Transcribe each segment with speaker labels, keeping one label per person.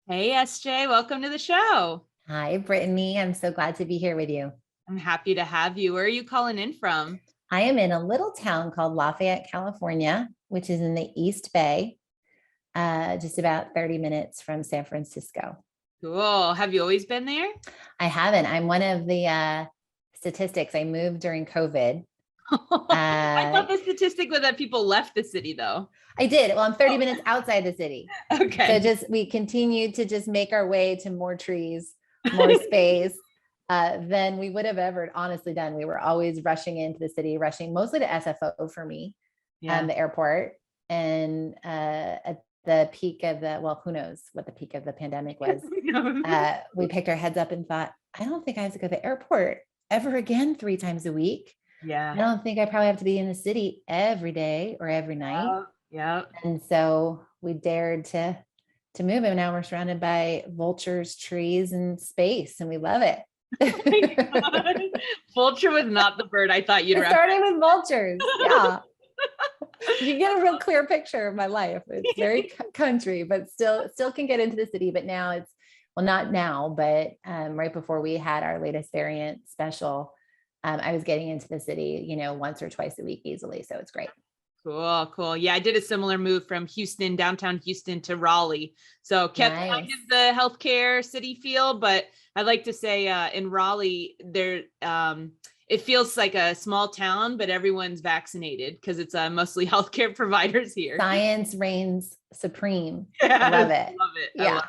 Speaker 1: Hey, SJ, welcome to the show.
Speaker 2: Hi, Brittany. I'm so glad to be here with you.
Speaker 1: I'm happy to have you. Where are you calling in from?
Speaker 2: I am in a little town called Lafayette, California, which is in the East Bay, just about 30 minutes from San Francisco.
Speaker 1: Cool. Have you always been there?
Speaker 2: I haven't. I'm one of the statistics. I moved during COVID.
Speaker 1: I thought the statistic was that people left the city, though.
Speaker 2: I did. Well, I'm 30 minutes outside the city.
Speaker 1: Okay.
Speaker 2: So we continued to just make our way to more trees, more space than we would have ever honestly done. We were always rushing into the city, rushing mostly to SFO for me, the airport. And at the peak of who knows what the peak of the pandemic was, we picked our heads up and thought, I don't think I have to go to the airport ever again 3 times a week.
Speaker 1: Yeah.
Speaker 2: I don't think I probably have to be in the city every day or every night.
Speaker 1: Yeah.
Speaker 2: And so we dared to move, and now we're surrounded by vultures, trees, and space, and we love it.
Speaker 1: Vulture was not the bird I thought you'd
Speaker 2: starting with vultures. Yeah. You get a real clear picture of my life. It's very country, but still can get into the city. But now it's, well, not now, but right before we had our latest variant special, I was getting into the city, once or twice a week easily. So it's great.
Speaker 1: Cool. Yeah, I did a similar move from downtown Houston to Raleigh. So kept kind of the healthcare city feel, but I'd like to say in Raleigh, there it feels like a small town, but everyone's vaccinated because it's mostly healthcare providers here.
Speaker 2: Science reigns supreme. I love it. Yeah.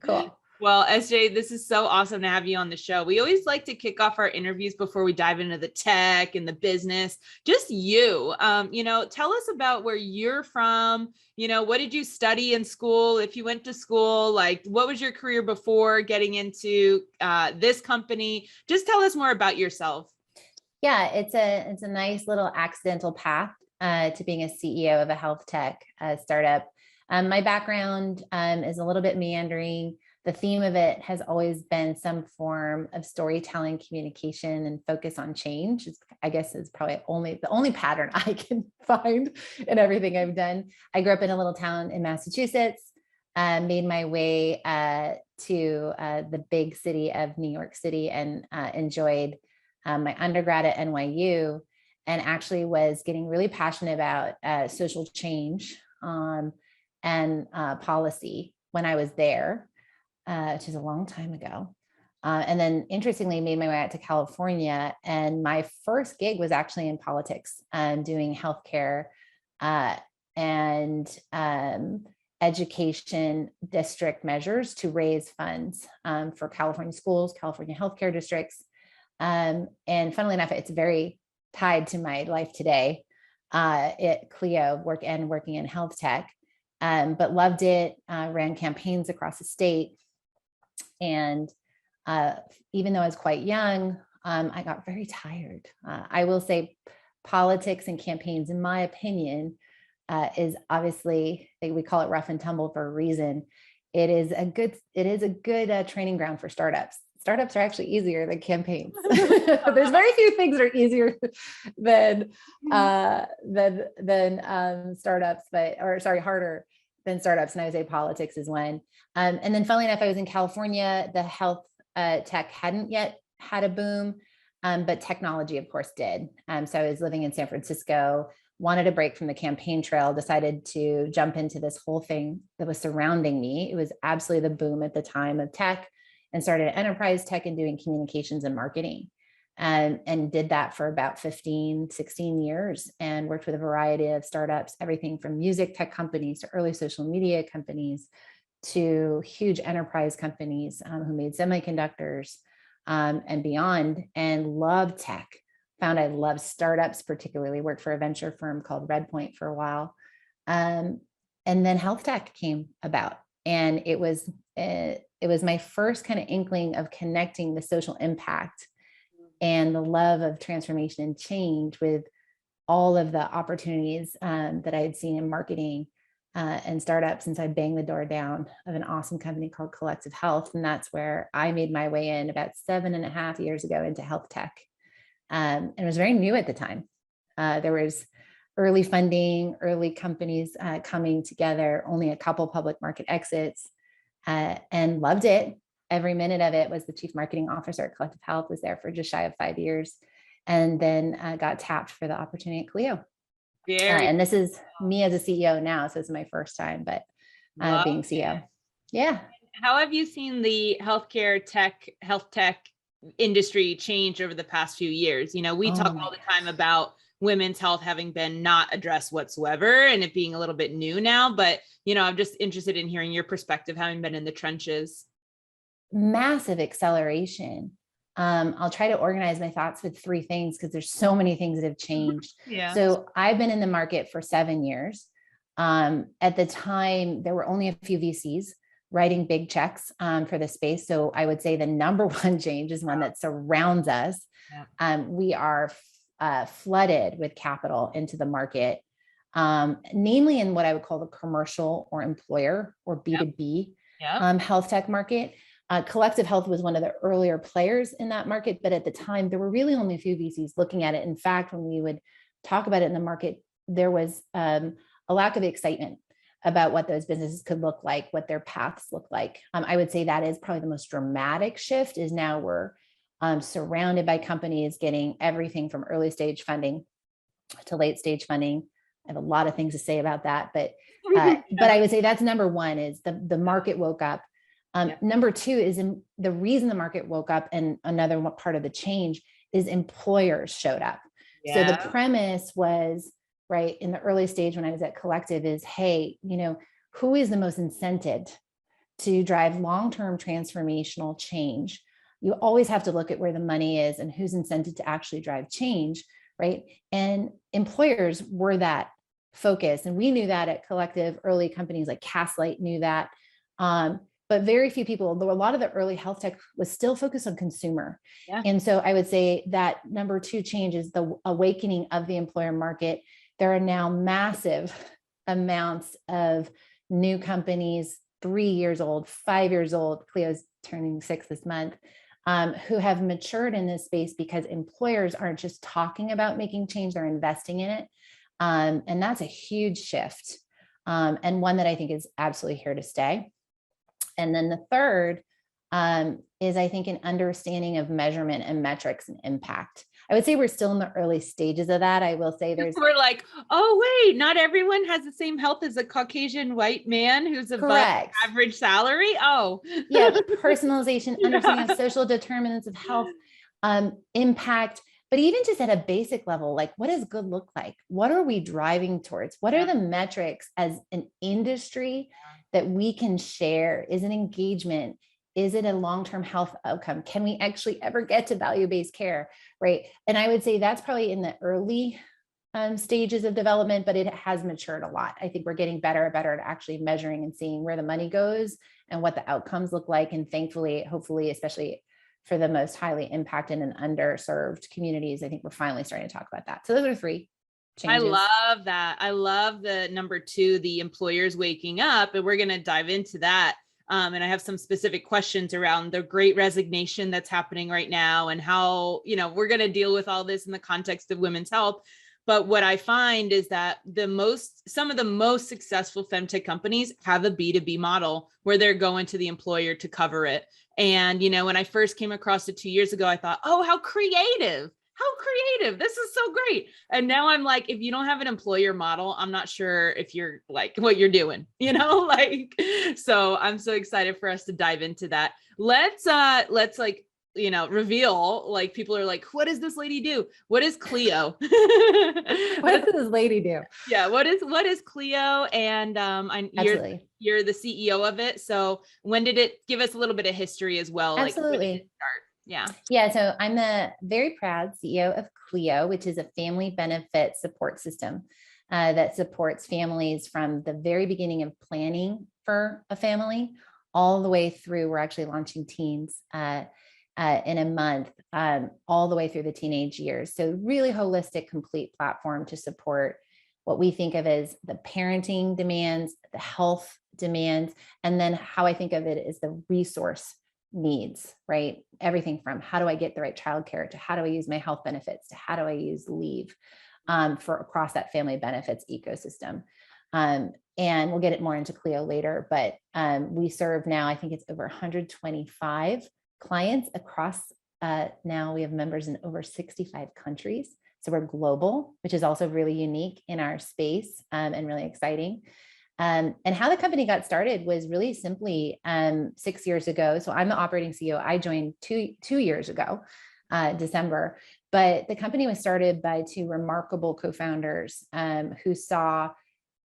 Speaker 2: Cool.
Speaker 1: Well, SJ, this is so awesome to have you on the show. We always like to kick off our interviews before we dive into the tech and the business. Just you, tell us about where you're from. What did you study in school? If you went to school, what was your career before getting into this company? Just tell us more about yourself.
Speaker 2: Yeah, it's a nice little accidental path to being a CEO of a health tech startup. My background is a little bit meandering. The theme of it has always been some form of storytelling, communication, and focus on change. I guess is probably the only pattern I can find in everything I've done. I grew up in a little town in Massachusetts, made my way to the big city of New York City, and enjoyed my undergrad at NYU, and actually was getting really passionate about social change and policy when I was there. Which is a long time ago. And then interestingly, made my way out to California. And my first gig was actually in politics, doing healthcare and education district measures to raise funds for California schools, California healthcare districts. And funnily enough, it's very tied to my life today at Cleo, working in health tech, but loved it, ran campaigns across the state. And even though I was quite young, I got very tired. I will say politics and campaigns, in my opinion, is obviously, we call it rough and tumble for a reason. It is a good training ground for startups. Startups are actually easier than campaigns. There's very few things that are easier than startups, harder than startups. And I would say politics is one. And then funnily enough, I was in California. The health tech hadn't yet had a boom, but technology, of course, did. So I was living in San Francisco, wanted a break from the campaign trail, decided to jump into this whole thing that was surrounding me. It was absolutely the boom at the time of tech, and started enterprise tech and doing communications and marketing. And did that for about 15, 16 years, and worked with a variety of startups, everything from music tech companies to early social media companies to huge enterprise companies who made semiconductors and beyond, and loved tech. Found I loved startups, particularly worked for a venture firm called Redpoint for a while. And then health tech came about, and it was my first kind of inkling of connecting the social impact and the love of transformation and change with all of the opportunities that I had seen in marketing and startups. And so I banged the door down of an awesome company called Collective Health. And that's where I made my way in about 7.5 years ago into health tech. And it was very new at the time. There was early funding, early companies coming together, only a couple public market exits. and loved it. Every minute of it. Was the chief marketing officer at Collective Health, was there for just shy of 5 years, and then got tapped for the opportunity at Cleo. And this is me as a CEO now. So it's my first time, but being CEO. Yeah.
Speaker 1: How have you seen the health tech industry change over the past few years? We talk all the time about women's health having been not addressed whatsoever and it being a little bit new now, but I'm just interested in hearing your perspective, having been in the trenches.
Speaker 2: Massive acceleration. I'll try to organize my thoughts with 3 things because there's so many things that have changed.
Speaker 1: Yeah.
Speaker 2: So I've been in the market for 7 years. At the time, there were only a few VCs writing big checks for the space. So I would say the number one change is one that surrounds us. Yeah. We are flooded with capital into the market, namely in what I would call the commercial or employer or B2B health tech market. Collective Health was one of the earlier players in that market, but at the time there were really only a few VCs looking at it. In fact, when we would talk about it in the market, there was a lack of excitement about what those businesses could look like, what their paths look like. I would say that is probably the most dramatic shift. Is now we're surrounded by companies getting everything from early stage funding to late stage funding. I have a lot of things to say about that, but I would say that's number one. Is the market woke up. Number 2 is the reason the market woke up, and another part of the change is employers showed up. Yeah. So the premise was, right, in the early stage when I was at Collective is, hey, who is the most incented to drive long-term transformational change? You always have to look at where the money is and who's incented to actually drive change, right? And employers were that focus. And we knew that at Collective. Early companies like Castlight knew that. But very few people, though a lot of the early health tech was still focused on consumer. Yeah. And so I would say that number 2 change is the awakening of the employer market. There are now massive amounts of new companies, 3 years old, 5 years old, Cleo's turning 6 this month, who have matured in this space because employers aren't just talking about making change, they're investing in it. And that's a huge shift, and one that I think is absolutely here to stay. And then the third is, I think, an understanding of measurement and metrics and impact. I would say we're still in the early stages of that. I will say we're
Speaker 1: like, oh, wait, not everyone has the same health as a Caucasian white man who's above average salary. Oh,
Speaker 2: yeah. Personalization, understanding of social determinants of health, impact, but even just at a basic level, like what does good look like? What are we driving towards? What are the metrics as an industry that we can share? Is it engagement? Is it a long-term health outcome? Can we actually ever get to value-based care, right? And I would say that's probably in the early stages of development, but it has matured a lot. I think we're getting better and better at actually measuring and seeing where the money goes and what the outcomes look like. And thankfully, hopefully, especially for the most highly impacted and underserved communities, I think we're finally starting to talk about that. So those are 3 changes.
Speaker 1: I love that. I love the number 2, the employers waking up, and we're going to dive into that. And I have some specific questions around the Great Resignation that's happening right now and how, we're going to deal with all this in the context of women's health. But what I find is that some of the most successful FemTech companies have a B2B model where they're going to the employer to cover it. And, when I first came across it 2 years ago, I thought, oh, how creative. This is so great. And now I'm like, if you don't have an employer model, I'm not sure if you're like what you're doing, so I'm so excited for us to dive into that. Let's reveal, like, people are like, what does this lady do? What is Cleo?
Speaker 2: What does this lady do?
Speaker 1: Yeah. What is Cleo? And you're the CEO of it. So when did it give us a little bit of history as well?
Speaker 2: Absolutely.
Speaker 1: Like, when did it start?
Speaker 2: Yeah. So I'm the very proud CEO of Cleo, which is a family benefit support system that supports families from the very beginning of planning for a family all the way through. We're actually launching teens in a month, all the way through the teenage years. So really holistic, complete platform to support what we think of as the parenting demands, the health demands, and then how I think of it is the resource needs, right? Everything from how do I get the right childcare to how do I use my health benefits to how do I use leave for across that family benefits ecosystem. And we'll get it more into Cleo later, but we serve now, I think it's over 125 clients across, now we have members in over 65 countries. So we're global, which is also really unique in our space, and really exciting. And how the company got started was really simply 6 years ago. So I'm the operating CEO. I joined two years ago, December. But the company was started by two remarkable co-founders who saw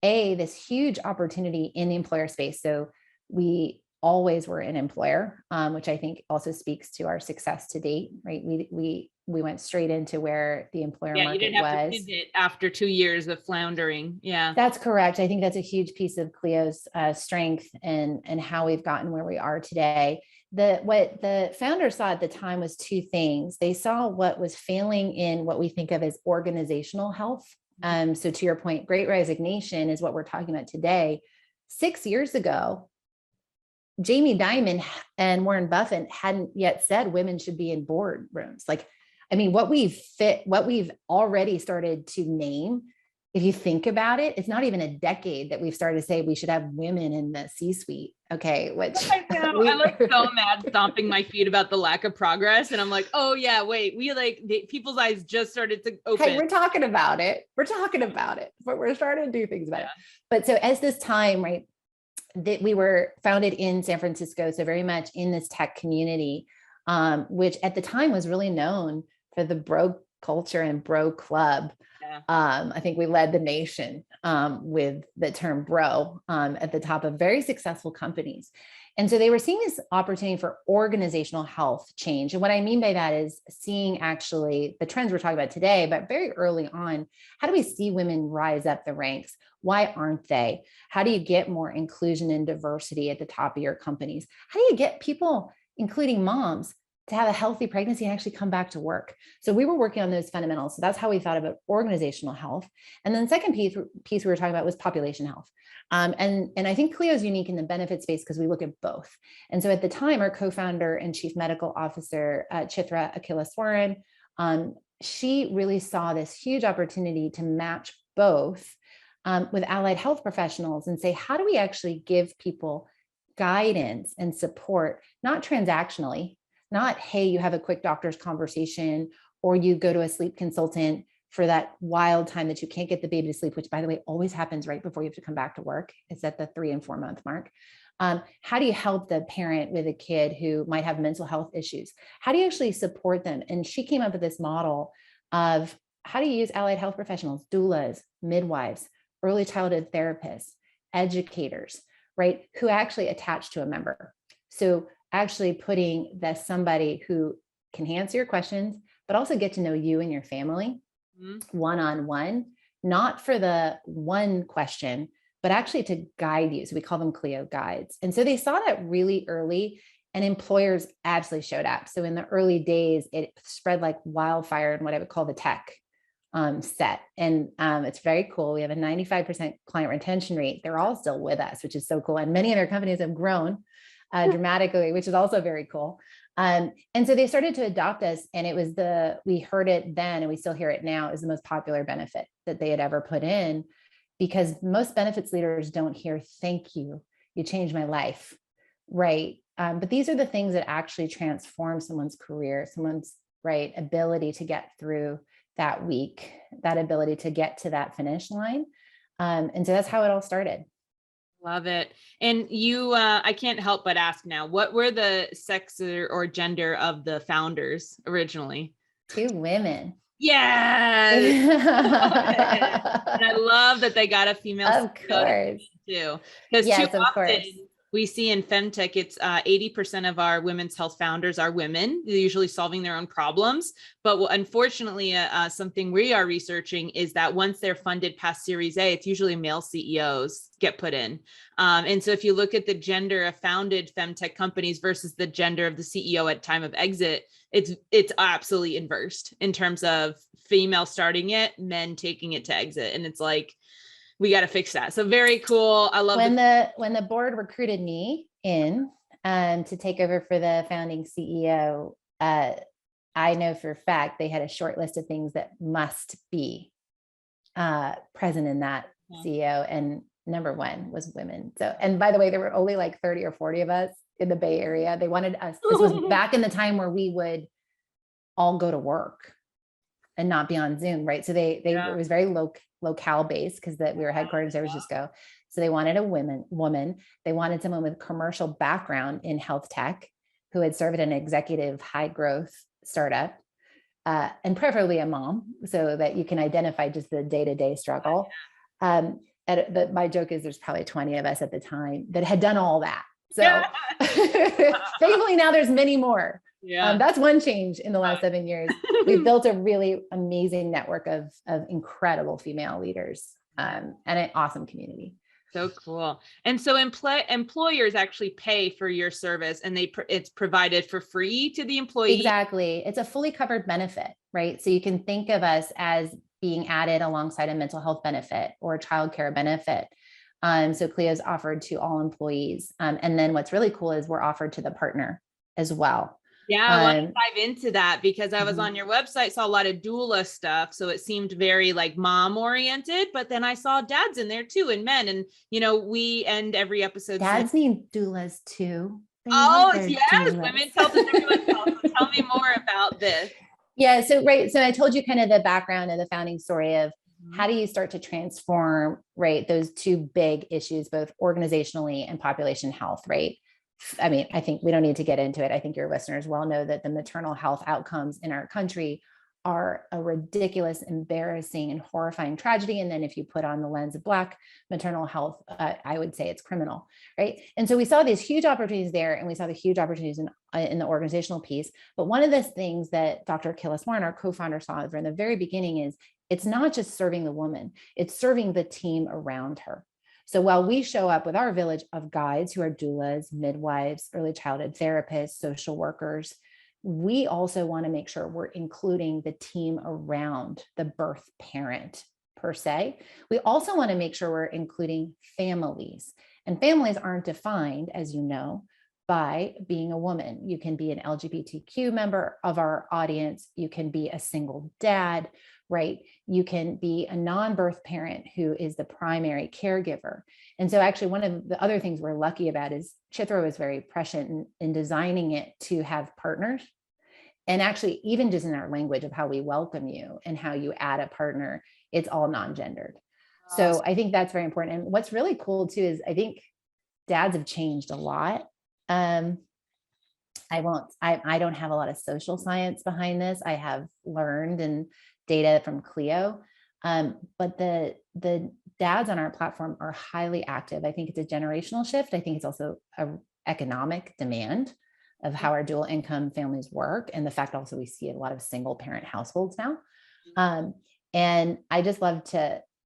Speaker 2: this huge opportunity in the employer space. So we always were an employer, which I think also speaks to our success to date, right? We went straight into where the employer market was.
Speaker 1: You didn't have to pivot after 2 years of floundering. Yeah,
Speaker 2: that's correct. I think that's a huge piece of Cleo's strength and how we've gotten where we are today. What the founders saw at the time was two things. They saw what was failing in what we think of as organizational health. So to your point, Great Resignation is what we're talking about today. 6 years ago, Jamie Dimon and Warren Buffett hadn't yet said women should be in boardrooms. What we've already started to name, if you think about it, it's not even a decade that we've started to say we should have women in the C-suite. Okay. Which
Speaker 1: I know. I'm like so mad stomping my feet about the lack of progress. And I'm like, oh yeah, wait, people's eyes just started to open.
Speaker 2: Hey, we're talking about it, but we're starting to do things about it. But so as this time, right, that we were founded in San Francisco, so very much in this tech community, which at the time was really known for the bro culture and bro club. Yeah. I think we led the nation with the term bro at the top of very successful companies. And so they were seeing this opportunity for organizational health change. And what I mean by that is seeing actually the trends we're talking about today, but very early on, how do we see women rise up the ranks? Why aren't they? How do you get more inclusion and diversity at the top of your companies? How do you get people, including moms, to have a healthy pregnancy and actually come back to work? So we were working on those fundamentals. So that's how we thought about organizational health. And then the second piece we were talking about was population health. And I think Cleo is unique in the benefit space because we look at both. And so at the time, our co-founder and chief medical officer, Chitra Akhilaswaran, she really saw this huge opportunity to match both with allied health professionals and say, how do we actually give people guidance and support, not transactionally, not, hey, you have a quick doctor's conversation or you go to a sleep consultant for that wild time that you can't get the baby to sleep, which by the way, always happens right before you have to come back to work. It's at the 3 and 4 month mark. How do you help the parent with a kid who might have mental health issues? How do you actually support them? And she came up with this model of how do you use allied health professionals, doulas, midwives, early childhood therapists, educators, right? Who actually attach to a member. So actually putting that somebody who can answer your questions, but also get to know you and your family one-on-one, not for the one question, but actually to guide you. So we call them Cleo guides. And so they saw that really early and employers absolutely showed up. So in the early days, it spread like wildfire in what I would call the tech set. And it's very cool. We have a 95% client retention rate. They're all still with us, which is so cool. And many other companies have grown dramatically, which is also very cool. And so they started to adopt us, and it was we heard it then, and we still hear it now, is the most popular benefit that they had ever put in, because most benefits leaders don't hear, thank you, you changed my life, right? But these are the things that actually transform someone's career, someone's ability to get through that week, that ability to get to that finish line. And so that's how it all started.
Speaker 1: Love it. And you, I can't help but ask now, what were the sex or gender of the founders originally?
Speaker 2: 2 women.
Speaker 1: Yes. And I love that they got a female.
Speaker 2: Of course.
Speaker 1: Too. Because
Speaker 2: yes,
Speaker 1: too
Speaker 2: of
Speaker 1: often
Speaker 2: course.
Speaker 1: we see in FemTech, it's 80% of our women's health founders are women. They're usually solving their own problems. But unfortunately, something we are researching is that once they're funded past Series A, it's usually male CEOs get put in. And so if you look at the gender of founded FemTech companies versus the gender of the CEO at time of exit, it's absolutely inversed in terms of female starting it, men taking it to exit. And it's like, we got to fix that. So very cool. I love
Speaker 2: when the board recruited me in to take over for the founding CEO. I know for a fact they had a short list of things that must be present in that CEO. number one was women. So, and by the way, there were only like 30 or 40 of us in the Bay Area. They wanted us, this was back in the time where we would all go to work and not be on Zoom, right? So it was very locale based because we were headquartered in San Francisco. So they wanted a woman. They wanted someone with commercial background in health tech who had served at an executive high growth startup, and preferably a mom, so that you can identify just the day-to-day struggle. My joke is there's probably 20 of us at the time that had done all that. So thankfully now there's many more. That's one change in the last 7 years. We've built a really amazing network of incredible female leaders, and an awesome community.
Speaker 1: So cool. And so employers actually pay for your service, and it's provided for free to the employee.
Speaker 2: Exactly. It's a fully covered benefit, right? So you can think of us as being added alongside a mental health benefit or a childcare benefit. So Cleo's offered to all employees. And then what's really cool is we're offered to the partner as well.
Speaker 1: Yeah, I want to dive into that because I was on your website, saw a lot of doula stuff. So it seemed very like mom oriented, but then I saw dads in there too, and men. And, we end every episode.
Speaker 2: Dads need doulas too.
Speaker 1: Oh, yes. Doulas. Women tell everyone else. So tell me more about this.
Speaker 2: Yeah. So, right. So I told you kind of the background and the founding story of how do you start to transform, right, those two big issues, both organizationally and population health, right? I mean, I think we don't need to get into it. I think your listeners well know that the maternal health outcomes in our country are a ridiculous, embarrassing, and horrifying tragedy. And then if you put on the lens of Black maternal health, I would say it's criminal, right? And so we saw these huge opportunities there, and we saw the huge opportunities in the organizational piece. But one of the things that Dr. Kilis Warren, our co-founder, saw from the very beginning is it's not just serving the woman, it's serving the team around her. So while we show up with our village of guides who are doulas, midwives, early childhood therapists, social workers, we also want to make sure we're including the team around the birth parent per se. We also want to make sure we're including families, and families aren't defined, as you know, by being a woman. You can be an LGBTQ member of our audience. You can be a single dad, right? You can be a non-birth parent who is the primary caregiver. And so actually one of the other things we're lucky about is Chithra was very prescient in designing it to have partners. And actually, even just in our language of how we welcome you and how you add a partner, it's all non-gendered. Awesome. So I think that's very important. And what's really cool too, is I think dads have changed a lot. I don't have a lot of social science behind this. I have learned and data from Cleo. But the dads on our platform are highly active. I think it's a generational shift. I think it's also an economic demand of how our dual income families work. And the fact also we see a lot of single parent households now. And I just love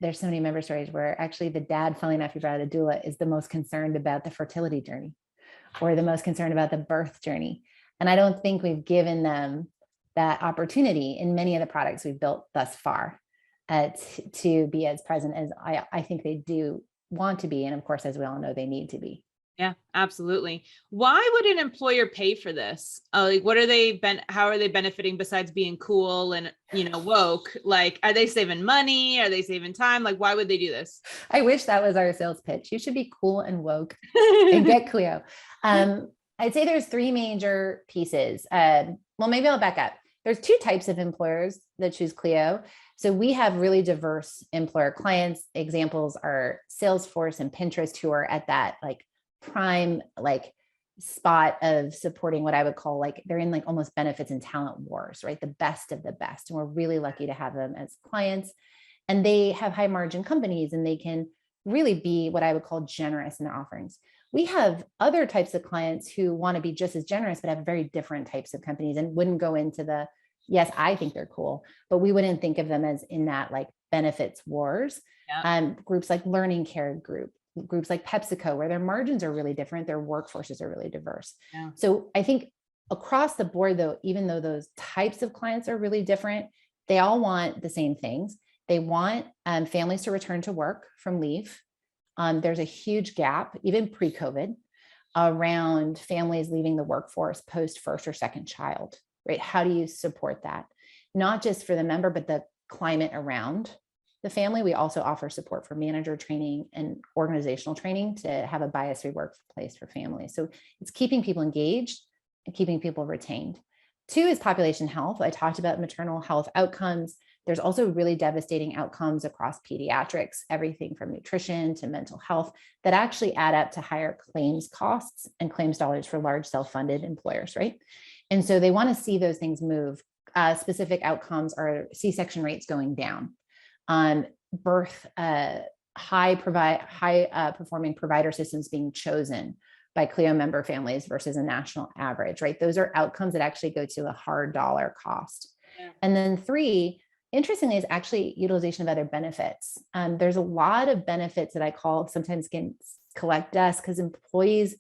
Speaker 2: there's so many member stories where actually the dad, funnily enough, you brought out a doula, is the most concerned about the fertility journey or the most concerned about the birth journey. And I don't think we've given them that opportunity in many of the products we've built thus far to be as present as I think they do want to be. And of course, as we all know, they need to be.
Speaker 1: Yeah, absolutely. Why would an employer pay for this? Like, how are they benefiting besides being cool and, woke? Like, are they saving money? Are they saving time? Like, why would they do this?
Speaker 2: I wish that was our sales pitch. You should be cool and woke and get Cleo. I'd say there's three major pieces. Well, maybe I'll back up. There's two types of employers that choose Cleo. So we have really diverse employer clients. Examples are Salesforce and Pinterest, who are at that prime spot of supporting what I would call they're in almost benefits and talent wars, right? The best of the best. And we're really lucky to have them as clients. And they have high margin companies, and they can really be what I would call generous in their offerings. We have other types of clients who want to be just as generous, but have very different types of companies and wouldn't go into yes, I think they're cool, but we wouldn't think of them as in that benefits wars. Yeah. Groups like Learning Care groups like PepsiCo, where their margins are really different, their workforces are really diverse. Yeah. So I think across the board, though, even though those types of clients are really different, they all want the same things. They want families to return to work from leave. There's a huge gap, even pre-COVID, around families leaving the workforce post first or second child, right? How do you support that? Not just for the member, but the climate around the family, we also offer support for manager training and organizational training to have a bias-free workplace for families. So it's keeping people engaged and keeping people retained. 2 is population health. I talked about maternal health outcomes. There's also really devastating outcomes across pediatrics, everything from nutrition to mental health, that actually add up to higher claims costs and claims dollars for large self-funded employers, right? And so they want to see those things move. Specific outcomes are C-section rates going down, birth, high performing provider systems being chosen by Cleo member families versus a national average, right? Those are outcomes that actually go to a hard dollar cost. Yeah. And then 3, interestingly, is actually utilization of other benefits. There's a lot of benefits that I call sometimes can collect dust because employees,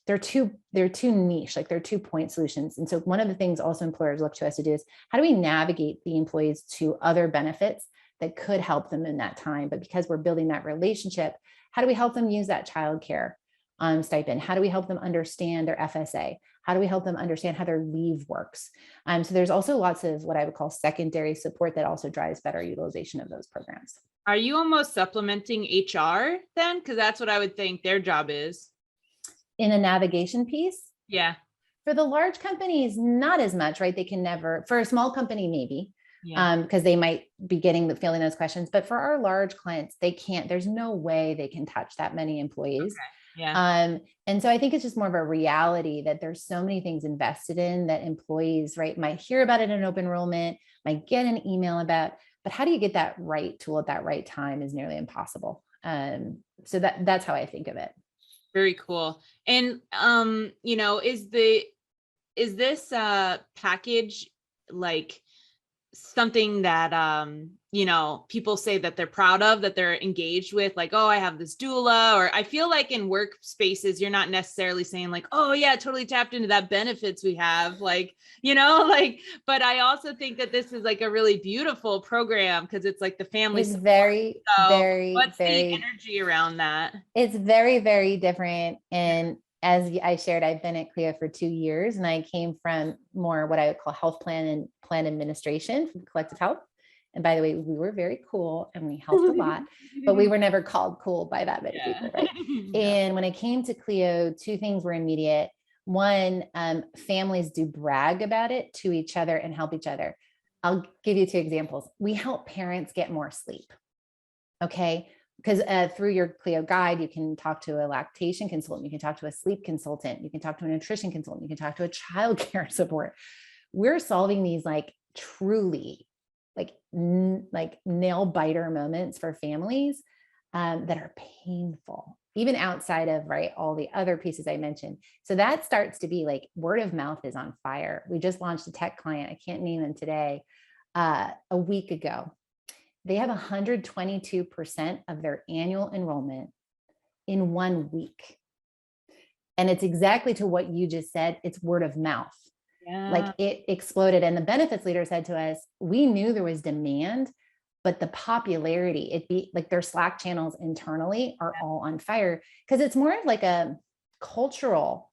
Speaker 2: they're too niche, like they're 2-point solutions. And so one of the things also employers look to us to do is how do we navigate the employees to other benefits that could help them in that time? But because we're building that relationship, how do we help them use that childcare stipend? How do we help them understand their FSA? How do we help them understand how their leave works? So there's also lots of what I would call secondary support that also drives better utilization of those programs.
Speaker 1: Are you almost supplementing HR then? Because that's what I would think their job is.
Speaker 2: In a navigation piece?
Speaker 1: Yeah.
Speaker 2: For the large companies, not as much, right? They can never, for a small company, maybe, because they might be feeling those questions. But for our large clients, they can't, there's no way they can touch that many employees.
Speaker 1: Okay. Yeah.
Speaker 2: And so I think it's just more of a reality that there's so many things invested in that employees, right, might hear about it in open enrollment, might get an email about, but how do you get that right tool at that right time is nearly impossible. So that's how I think of it.
Speaker 1: Very cool. And, is this package like something that, people say that they're proud of, that they're engaged with, like, oh, I have this doula, or I feel like in workspaces, you're not necessarily saying like, oh yeah, totally tapped into that benefits we have, but I also think that this is like a really beautiful program because it's like the family.
Speaker 2: It's very,
Speaker 1: what's the energy around that?
Speaker 2: It's very, very different. And as I shared, I've been at Cleo for 2 years, and I came from more what I would call health plan and plan administration from collective health. And by the way, we were very cool and we helped a lot, but we were never called cool by that many people, right? And when I came to Cleo, 2 things were immediate. One, families do brag about it to each other and help each other. I'll give you 2 examples. We help parents get more sleep. Okay. Because through your Cleo guide, you can talk to a lactation consultant, you can talk to a sleep consultant, you can talk to a nutrition consultant, you can talk to a childcare support. We're solving these like truly like nail biter moments for families that are painful, even outside of all the other pieces I mentioned. So that starts to be like word of mouth is on fire. We just launched a tech client, I can't name them today, a week ago. They have 122% of their annual enrollment in 1 week. And it's exactly to what you just said. It's word of mouth. Yeah. Like it exploded. And the benefits leader said to us, we knew there was demand, but the popularity, it'd be like their Slack channels internally are all on fire because it's more of like a cultural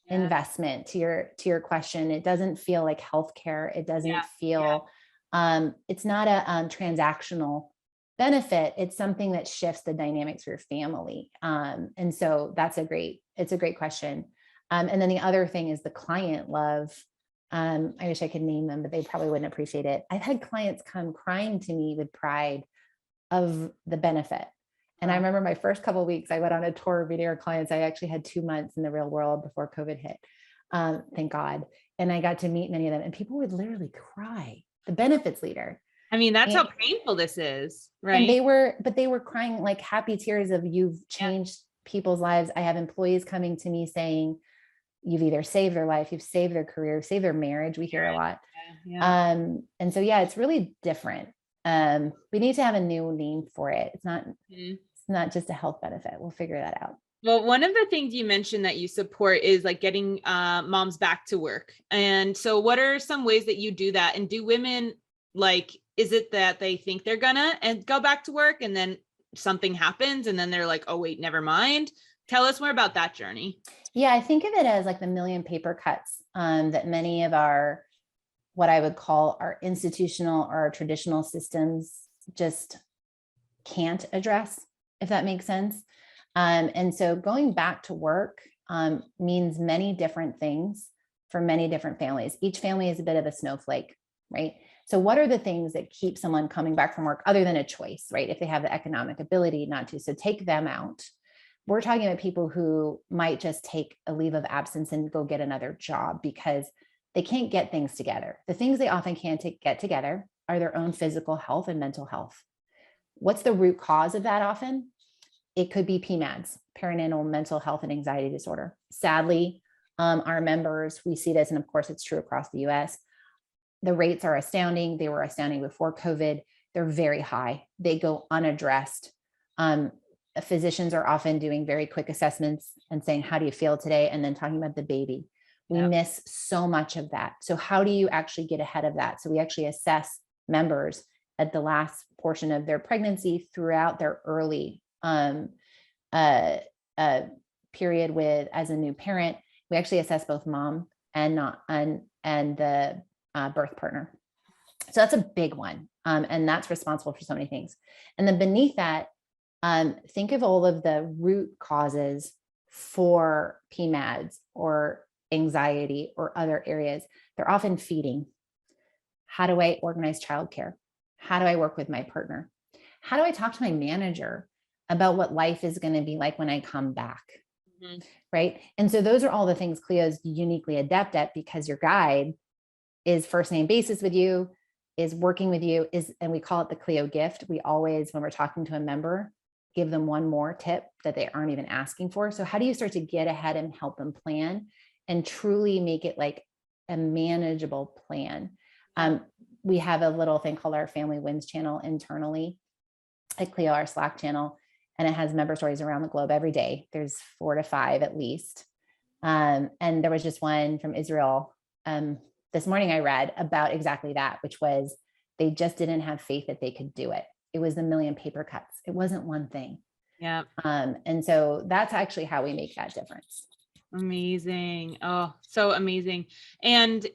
Speaker 2: investment to your question. It doesn't feel like healthcare. It doesn't feel it's not a transactional benefit. It's something that shifts the dynamics for your family. And so it's a great question. And then the other thing is the client love. I wish I could name them, but they probably wouldn't appreciate it. I've had clients come crying to me with pride of the benefit. And I remember my first couple of weeks, I went on a tour of meeting our clients. I actually had 2 months in the real world before COVID hit. Thank God. And I got to meet many of them and people would literally cry. The benefits leader.
Speaker 1: I mean, that's how painful this is, right?
Speaker 2: And they were crying like happy tears of you've changed people's lives. I have employees coming to me saying, you've either saved their life, you've saved their career, saved their marriage. We hear a lot. And so, it's really different. We need to have a new name for it. It's not just a health benefit. We'll figure that out.
Speaker 1: Well, one of the things you mentioned that you support is like getting moms back to work. And so what are some ways that you do that? And do women is it that they think they're gonna and go back to work and then something happens and then they're like, oh, wait, never mind. Tell us more about that journey.
Speaker 2: Yeah, I think of it as like the million paper cuts that many of our, what I would call our institutional or our traditional systems just can't address, if that makes sense. And so going back to work means many different things for many different families. Each family is a bit of a snowflake, right? So what are the things that keep someone coming back from work other than a choice, right? If they have the economic ability not to, so take them out. We're talking about people who might just take a leave of absence and go get another job because they can't get things together. The things they often can't get together are their own physical health and mental health. What's the root cause of that often? It could be PMADS, perinatal mental health and anxiety disorder. Sadly, our members, we see this, and of course it's true across the US. The rates are astounding. They were astounding before COVID. They're very high. They go unaddressed. Physicians are often doing very quick assessments and saying, how do you feel today? And then talking about the baby. We miss so much of that. So how do you actually get ahead of that? So we actually assess members at the last portion of their pregnancy throughout their early period with as a new parent. We actually assess both mom and the birth partner. So that's a big one. And that's responsible for so many things. And then beneath that, think of all of the root causes for PMADS or anxiety or other areas. They're often feeding. How do I organize childcare? How do I work with my partner? How do I talk to my manager about what life is going to be like when I come back? Mm-hmm. Right. And so those are all the things Cleo's uniquely adept at, because your guide is first name basis with you, is working with you, and we call it the Cleo gift. We always, when we're talking to a member, give them one more tip that they aren't even asking for. So how do you start to get ahead and help them plan and truly make it like a manageable plan? We have a little thing called our Family Wins channel internally at Cleo, our Slack channel, and it has member stories around the globe every day. There's 4 to 5 at least. And there was just one from Israel this morning I read about exactly that, which was they just didn't have faith that they could do it. It was a million paper cuts. It wasn't one thing.
Speaker 1: Yeah.
Speaker 2: And so that's actually how we make that difference.
Speaker 1: Amazing. Oh, so amazing. And,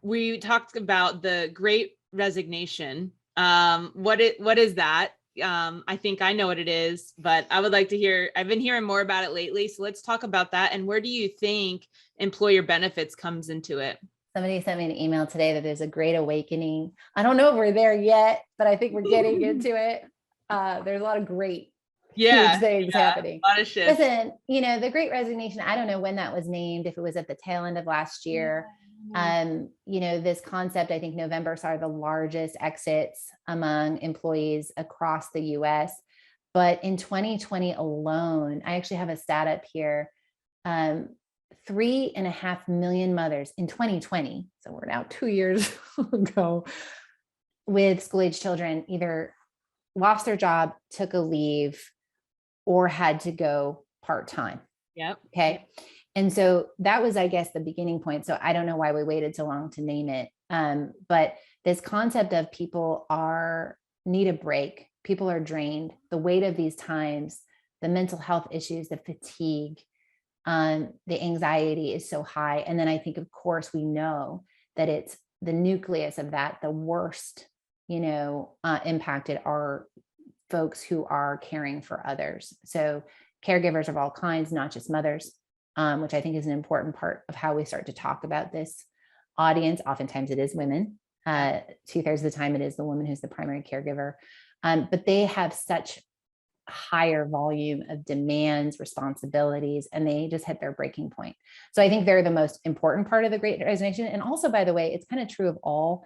Speaker 1: we talked about the Great Resignation. What is that? I think I know what it is, but I would like to hear, I've been hearing more about it lately. So let's talk about that. And where do you think employer benefits comes into it?
Speaker 2: Somebody sent me an email today that there's a great awakening. I don't know if we're there yet, but I think we're getting into it. There's a lot of great huge things happening.
Speaker 1: A lot of shit.
Speaker 2: Listen, the Great Resignation, I don't know when that was named, if it was at the tail end of last year. This concept, I think November saw the largest exits among employees across the US. But in 2020 alone, I actually have a stat up here, 3.5 million mothers in 2020. So we're now 2 years ago, with school-age children either lost their job, took a leave, or had to go part-time.
Speaker 1: Yep.
Speaker 2: Okay. And so that was, I guess, the beginning point. So I don't know why we waited so long to name it. But this concept of people need a break. People are drained. The weight of these times, the mental health issues, the fatigue, the anxiety is so high. And then I think, of course, we know that it's the nucleus of that, the worst, impacted are folks who are caring for others. So caregivers of all kinds, not just mothers, which I think is an important part of how we start to talk about this audience. Oftentimes it is women. 2/3 of the time it is the woman who's the primary caregiver. But they have such higher volume of demands, responsibilities, and they just hit their breaking point. So I think they're the most important part of the Great Resignation. And also, by the way, it's kind of true of all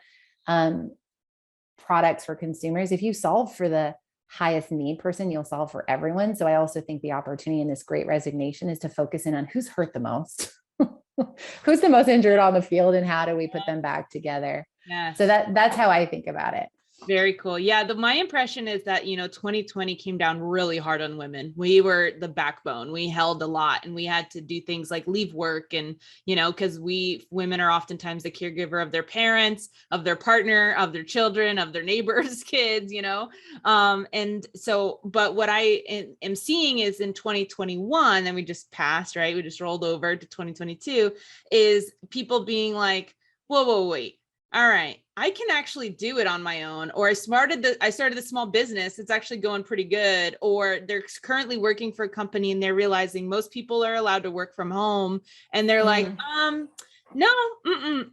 Speaker 2: products for consumers. If you solve for the highest need person, you'll solve for everyone. So I also think the opportunity in this Great Resignation is to focus in on who's hurt the most, who's the most injured on the field, and how do we put them back together.
Speaker 1: Yeah.
Speaker 2: So that's how I think about it.
Speaker 1: Very cool. Yeah. My impression is that, 2020 came down really hard on women. We were the backbone. We held a lot, and we had to do things like leave work. And, because women are oftentimes the caregiver of their parents, of their partner, of their children, of their neighbors' kids, and so, but what I am seeing is in 2021, and we just passed, right? We just rolled over to 2022, is people being like, whoa, wait. all right, I can actually do it on my own, or I started the small business. It's actually going pretty good. Or they're currently working for a company and they're realizing most people are allowed to work from home. And they're like, no,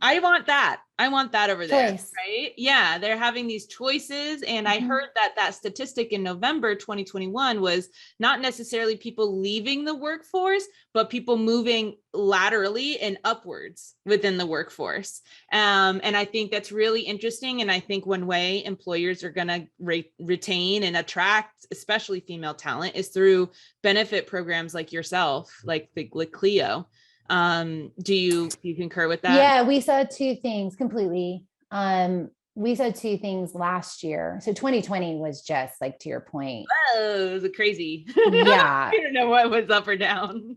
Speaker 1: I want that. I want that over there.
Speaker 2: Choice.
Speaker 1: Right. Yeah. They're having these choices. And I heard that statistic in November 2021 was not necessarily people leaving the workforce, but people moving laterally and upwards within the workforce. And I think that's really interesting. And I think one way employers are going to retain and attract, especially female talent, is through benefit programs like yourself, like Cleo. Do you concur with that?
Speaker 2: Yeah, we saw two things completely. We saw two things last year. So 2020 was just like, to your point.
Speaker 1: Oh, it was crazy.
Speaker 2: Yeah.
Speaker 1: I don't know what was up or down.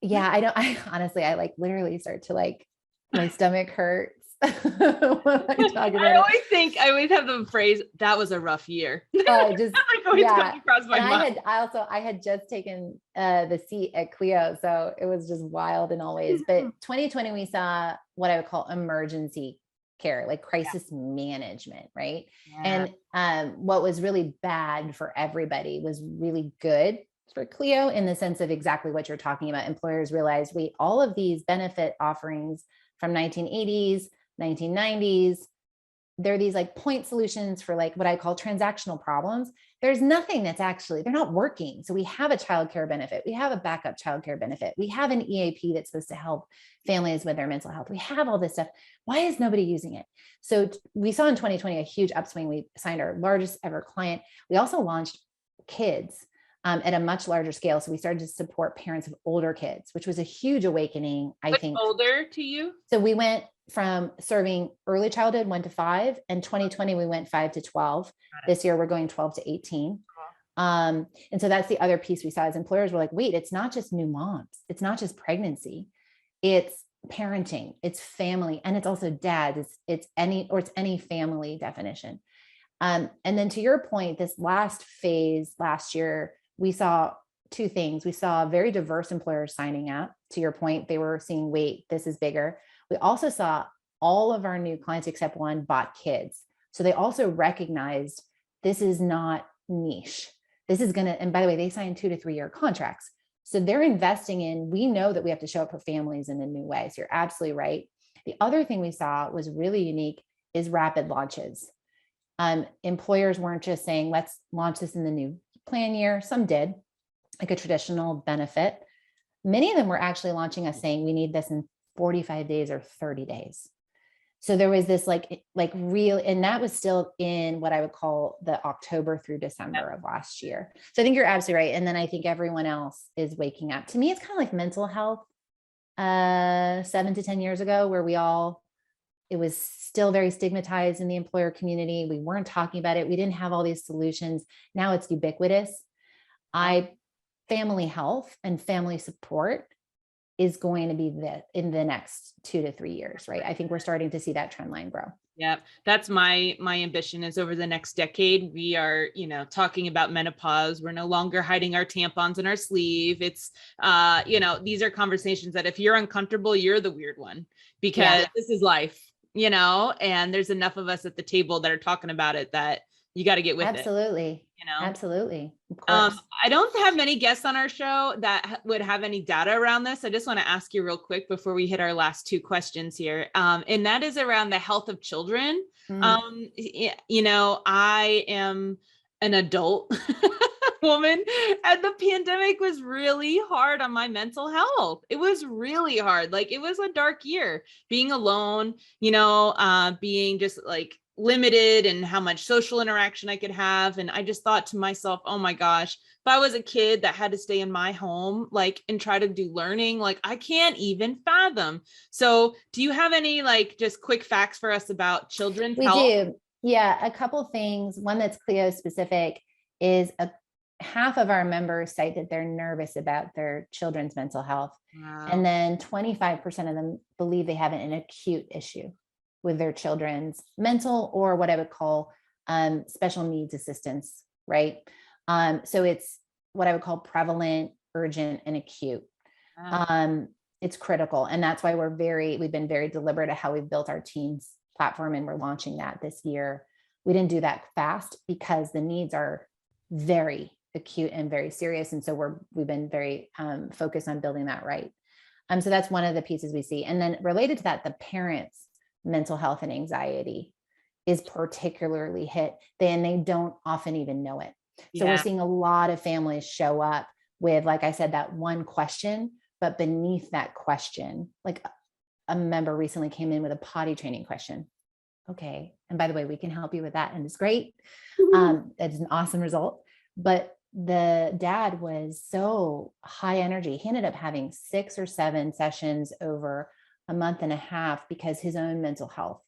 Speaker 2: Yeah. I honestly, I like literally start to like, my stomach hurts. when I talk about
Speaker 1: I always have the phrase, that was a rough year.
Speaker 2: Just
Speaker 1: yeah. Across my mind.
Speaker 2: I had just taken the seat at Cleo, so it was just wild in all ways. But 2020, we saw what I would call emergency care, like crisis management, right?
Speaker 1: Yeah.
Speaker 2: And what was really bad for everybody was really good for Cleo in the sense of exactly what you're talking about. Employers realized, wait, all of these benefit offerings from 1980s, 1990s, they're these like point solutions for like what I call transactional problems. There's nothing that's actually, they're not working. So we have a childcare benefit. We have a backup childcare benefit. We have an EAP that's supposed to help families with their mental health. We have all this stuff. Why is nobody using it? So we saw in 2020 a huge upswing. We signed our largest ever client. We also launched kids at a much larger scale. So we started to support parents of older kids, which was a huge awakening, I think.
Speaker 1: Older to you? So
Speaker 2: we went from serving early childhood 1 to 5, and 2020 we went 5 to 12. This year we're going 12 to 18. And so that's the other piece we saw as employers were like, wait, it's not just new moms. It's not just pregnancy. It's parenting, it's family, and it's also dads. It's any family definition. And then to your point, this last phase last year, we saw two things. We saw very diverse employers signing up. To your point, they were seeing, wait, this is bigger. We also saw all of our new clients except one bought kids. So they also recognized this is not niche. This is going to, and by the way, they signed 2 to 3 year contracts. So they're investing in, we know that we have to show up for families in a new way. So you're absolutely right. The other thing we saw was really unique is rapid launches. Employers weren't just saying, let's launch this in the new plan year. Some did, like a traditional benefit. Many of them were actually launching us saying, we need this in 45 days or 30 days. So there was this like real, and that was still in what I would call the October through December of last year. So I think you're absolutely right. And then I think everyone else is waking up. To me, it's kind of like mental health 7 to 10 years ago, where it was still very stigmatized in the employer community. We weren't talking about it. We didn't have all these solutions. Now it's ubiquitous. Family health and family support is going to be in the next 2 to 3 years, right? I think we're starting to see that trend line grow.
Speaker 1: Yeah, that's my ambition is over the next decade, we are, talking about menopause. We're no longer hiding our tampons in our sleeve. It's, these are conversations that if you're uncomfortable, you're the weird one, because this is life, and there's enough of us at the table that are talking about it that you got to get with it.
Speaker 2: Absolutely. Absolutely. Of course.
Speaker 1: I don't have many guests on our show that would have any data around this. I just want to ask you real quick before we hit our last 2 questions here. And that is around the health of children. I am an adult woman, and the pandemic was really hard on my mental health. It was really hard. Like, it was a dark year being alone, being just like limited and how much social interaction I could have. And I just thought to myself, oh my gosh, if I was a kid that had to stay in my home, and try to do learning, I can't even fathom. So do you have any just quick facts for us about children's health?
Speaker 2: We do. Yeah. A couple things. One that's Cleo specific is half of our members cite that they're nervous about their children's mental health. Wow. And then 25% of them believe they have an acute issue with their children's mental, or what I would call special needs assistance, right? So it's what I would call prevalent, urgent, and acute. Wow. It's critical. And that's why we've been very deliberate at how we've built our teams platform, and we're launching that this year. We didn't do that fast because the needs are very acute and very serious. And so we've been very focused on building that right. So that's one of the pieces we see. And then related to that, the parents' mental health and anxiety is particularly hit. They don't often even know it. So we're seeing a lot of families show up with, like I said, that one question, but beneath that question, like a member recently came in with a potty training question. Okay. And by the way, we can help you with that. And it's great. It's an awesome result. But the dad was so high energy. He ended up having 6 or 7 sessions over a month and a half because his own mental health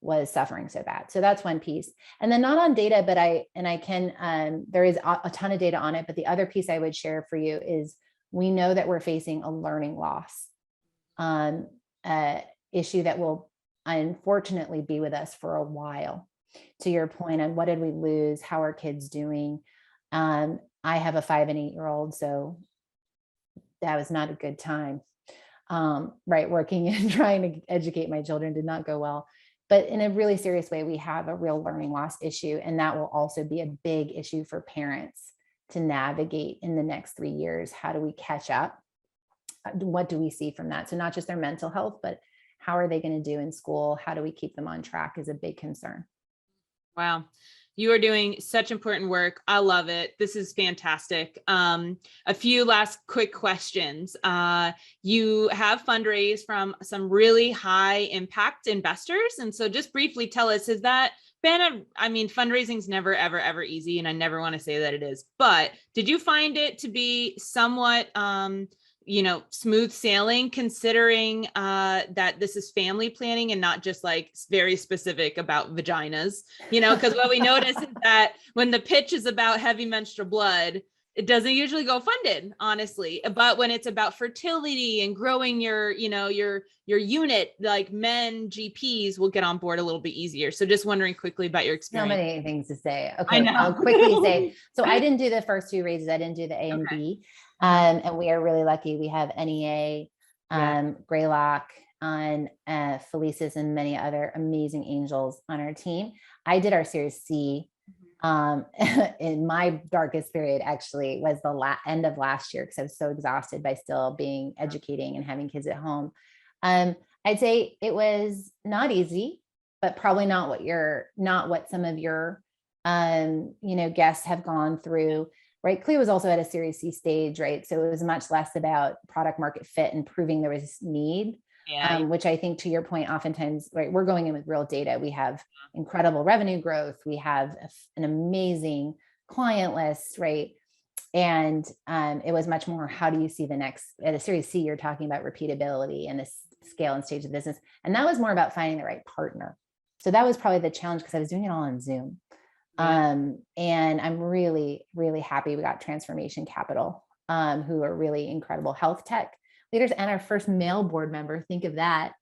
Speaker 2: was suffering so bad. So that's one piece. And then not on data, but there is a ton of data on it. But the other piece I would share for you is we know that we're facing a learning loss issue that will unfortunately be with us for a while. To your point on what did we lose? How are kids doing? I have a 5 and 8-year-old, so that was not a good time. Right. Working and trying to educate my children did not go well. But in a really serious way, we have a real learning loss issue. And that will also be a big issue for parents to navigate in the next 3 years. How do we catch up? What do we see from that? So not just their mental health, but how are they going to do in school? How do we keep them on track is a big concern.
Speaker 1: Wow. You are doing such important work. I love it. This is fantastic. A few last quick questions. You have fundraised from some really high impact investors. And so just briefly tell us, has that been fundraising is never, ever, ever easy. And I never want to say that it is, but did you find it to be somewhat, smooth sailing, considering that this is family planning and not just like very specific about vaginas, because what we notice is that when the pitch is about heavy menstrual blood, it doesn't usually go funded, honestly. But when it's about fertility and growing your unit, like men GPs will get on board a little bit easier. So just wondering quickly about your experience.
Speaker 2: So many things to say. Okay, I'll quickly say, so I didn't do the first 2 raises. I didn't do the A and B. And we are really lucky. We have NEA, Greylock, and Felicis, and many other amazing angels on our team. I did our Series C. In my darkest period actually was the end of last year, because I was so exhausted by still being educating and having kids at home. I'd say it was not easy, but probably not what some of your guests have gone through. Right. Cleo was also at a Series C stage, right? So it was much less about product market fit and proving there was need, which I think, to your point, oftentimes, right, we're going in with real data. We have incredible revenue growth. We have an amazing client list, right? And it was much more, how do you see the next, at a Series C, you're talking about repeatability and the scale and stage of business. And that was more about finding the right partner. So that was probably the challenge, because I was doing it all on Zoom. And I'm really, really happy we got Transformation Capital, who are really incredible health tech leaders, and our first male board member. Think of that.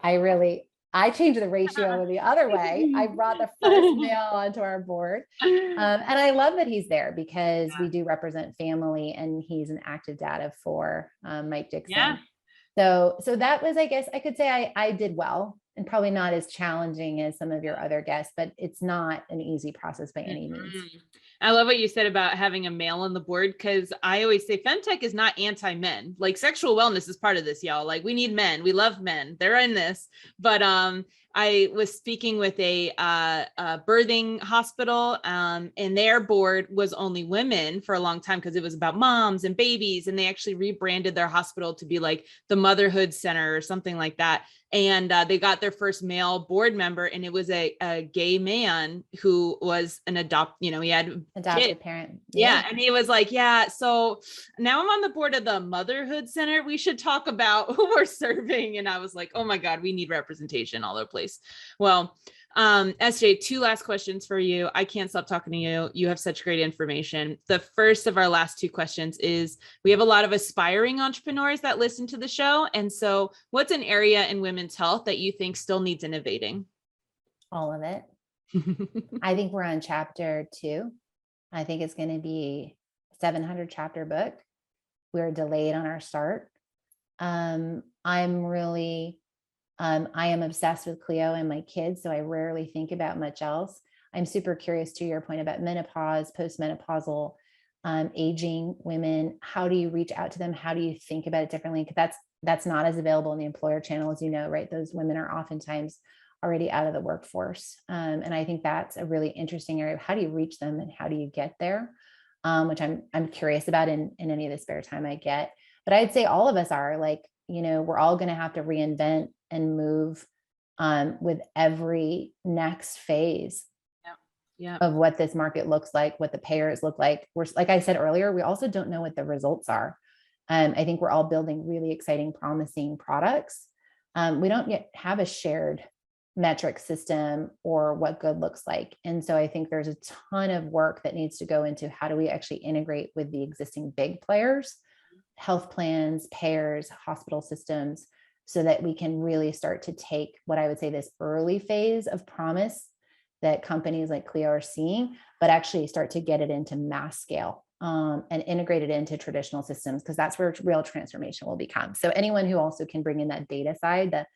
Speaker 2: I changed the ratio the other way. I brought the first male onto our board. And I love that he's there, because we do represent family, and he's an active dad for Mike Dixon. So that was, I guess I could say I did well, and probably not as challenging as some of your other guests, but it's not an easy process by any means.
Speaker 1: I love what you said about having a male on the board, because I always say FemTech is not anti-men. Like, sexual wellness is part of this, y'all. Like, we need men. We love men. They're in this. But I was speaking with a birthing hospital, and their board was only women for a long time, because it was about moms and babies. And they actually rebranded their hospital to be like the Motherhood Center or something like that. And they got their first male board member, and it was a gay man who was an he had
Speaker 2: adopted parent.
Speaker 1: Yeah. And he was like, so now I'm on the board of the Motherhood Center. We should talk about who we're serving. And I was like, oh my God, we need representation all over the place. Well, SJ, 2 last questions for you. I can't stop talking to you. You have such great information. The first of our last 2 questions is, we have a lot of aspiring entrepreneurs that listen to the show. And so what's an area in women's health that you think still needs innovating?
Speaker 2: All of it. I think we're on chapter 2. I think it's going to be a 700 chapter book. We're delayed on our start. I'm really I am obsessed with Cleo and my kids, so I rarely think about much else. I'm super curious to your point about menopause, postmenopausal, aging women. How do you reach out to them? How do you think about it differently? Because that's not as available in the employer channel, as you know, right? Those women are oftentimes already out of the workforce. And I think that's a really interesting area of how do you reach them and how do you get there? Which I'm curious about in any of the spare time I get. But I'd say all of us are like, we're all going to have to reinvent and move with every next phase of what this market looks like, what the payers look like. We're, like I said earlier, we also don't know what the results are. I think we're all building really exciting, promising products. We don't yet have a shared metric system or what good looks like. And so I think there's a ton of work that needs to go into how do we actually integrate with the existing big players, health plans, payers, hospital systems, so that we can really start to take what I would say this early phase of promise that companies like Cleo are seeing, but actually start to get it into mass scale and integrate it into traditional systems, because that's where real transformation will become. So anyone who also can bring in that data side, the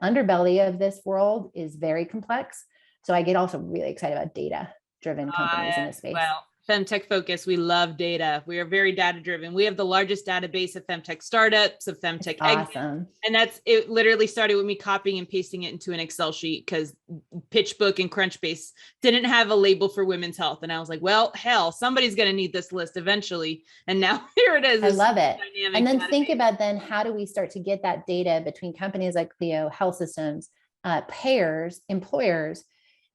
Speaker 2: underbelly of this world is very complex. So I get also really excited about data-driven companies in this space.
Speaker 1: Well, FemTech Focus, we love data. We are very data-driven. We have the largest database of FemTech startups, of FemTech exits.
Speaker 2: Awesome.
Speaker 1: And it literally started with me copying and pasting it into an Excel sheet because PitchBook and Crunchbase didn't have a label for women's health. And I was like, well, hell, somebody's going to need this list eventually. And now here it is.
Speaker 2: I love it. And then think about then how do we start to get that data between companies like Cleo, health systems, payers, employers,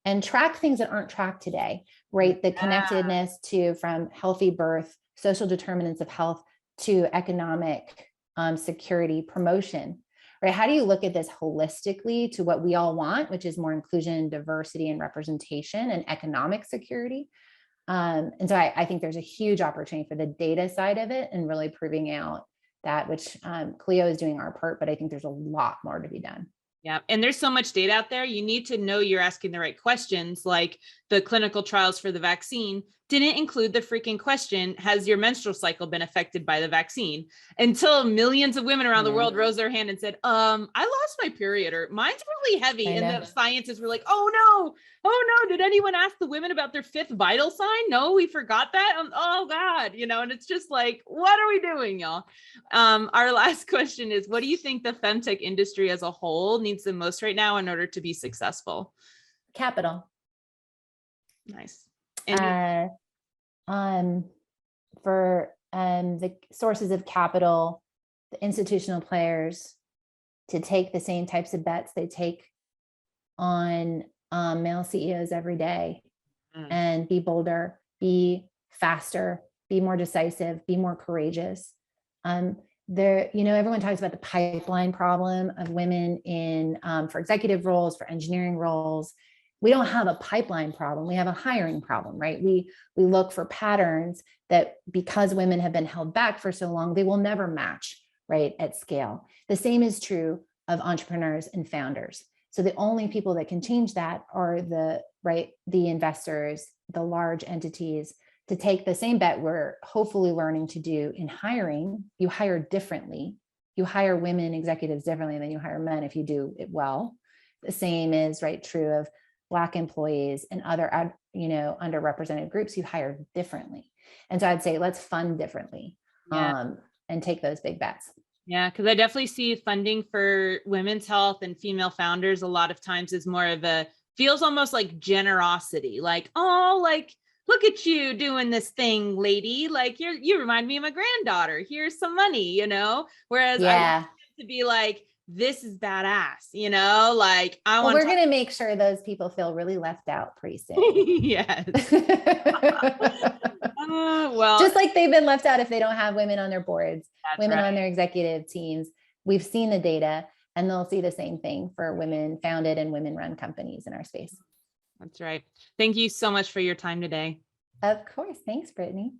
Speaker 2: and track things that aren't tracked today, right? The connectedness from healthy birth, social determinants of health, to economic security, promotion, right? How do you look at this holistically to what we all want, which is more inclusion, diversity, and representation and economic security? And so I think there's a huge opportunity for the data side of it and really proving out that, which Cleo is doing our part, but I think there's a lot more to be done.
Speaker 1: Yeah. And there's so much data out there. You need to know you're asking the right questions. Like the clinical trials for the vaccine didn't include the freaking question, has your menstrual cycle been affected by the vaccine? Until millions of women around the world rose their hand and said, I lost my period, or mine's really heavy. And the scientists were like, oh no, did anyone ask the women about their fifth vital sign? No, we forgot that. Oh God, and it's just like, what are we doing, y'all? Our last question is, what do you think the femtech industry as a whole needs the most right now in order to be successful?
Speaker 2: Capital.
Speaker 1: Nice.
Speaker 2: For the sources of capital, the institutional players, to take the same types of bets they take on male CEOs every day, and be bolder, be faster, be more decisive, be more courageous. Everyone talks about the pipeline problem of women in for executive roles, for engineering roles. We don't have a pipeline problem. We have a hiring problem, right? We look for patterns that, because women have been held back for so long, they will never match, right, at scale. The same is true of entrepreneurs and founders. So the only people that can change that are the investors, the large entities, to take the same bet we're hopefully learning to do in hiring. You hire differently. You hire women executives differently than you hire men if you do it well. The same is true of Black employees and other, underrepresented groups. You hire differently. And so I'd say let's fund differently, and take those big bets.
Speaker 1: Yeah, because I definitely see funding for women's health and female founders a lot of times is more of feels almost like generosity. Like, look at you doing this thing, lady. Like you remind me of my granddaughter. Here's some money, Whereas I want it to be like, this is badass, we're
Speaker 2: going to make sure those people feel really left out pretty soon.
Speaker 1: Yes. Well,
Speaker 2: just like they've been left out if they don't have women on their boards, women on their executive teams. We've seen the data, and they'll see the same thing for women founded and women run companies in our space.
Speaker 1: That's right. Thank you so much for your time today.
Speaker 2: Of course. Thanks, Brittany.